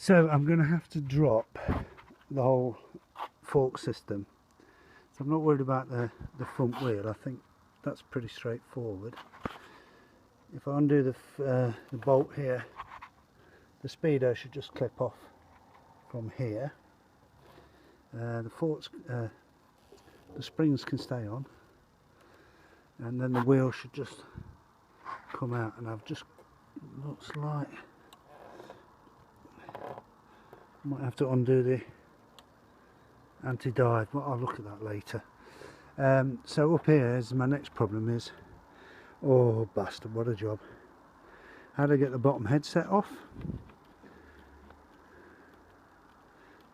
So I'm going to have to drop the whole fork system. So I'm not worried about the front wheel. I think that's pretty straightforward. If I undo the bolt here, the speedo should just clip off from here. The forks, the springs can stay on, and then the wheel should just come out. And I've just, looks like I might have to undo the anti-dive, but I'll look at that later. So up here is my next problem is, oh bastard, what a job. How do I get the bottom headset off?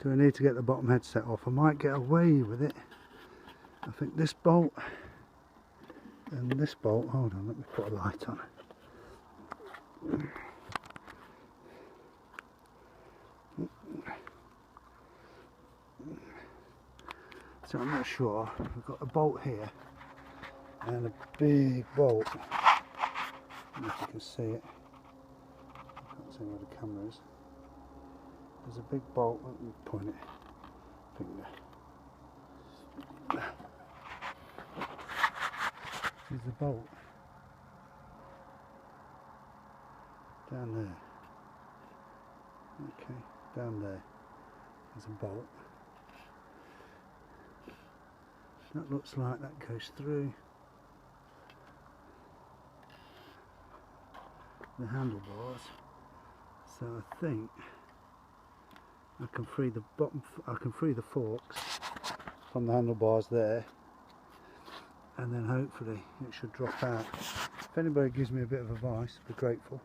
Do I need to get the bottom headset off? I might get away with it. I think this bolt and this bolt, hold on, let me put a light on. So I'm not sure. We've got a bolt here and a big bolt. I don't know if you can see it. I can't see where the camera is. There's a big bolt. Let me point it. Finger. There's the bolt down there. Okay, down there. There's a bolt. That looks like that goes through the handlebars. So I think I can free the bottom. I can free the forks from the handlebars there, and then hopefully it should drop out. If anybody gives me a bit of advice, I'd be grateful.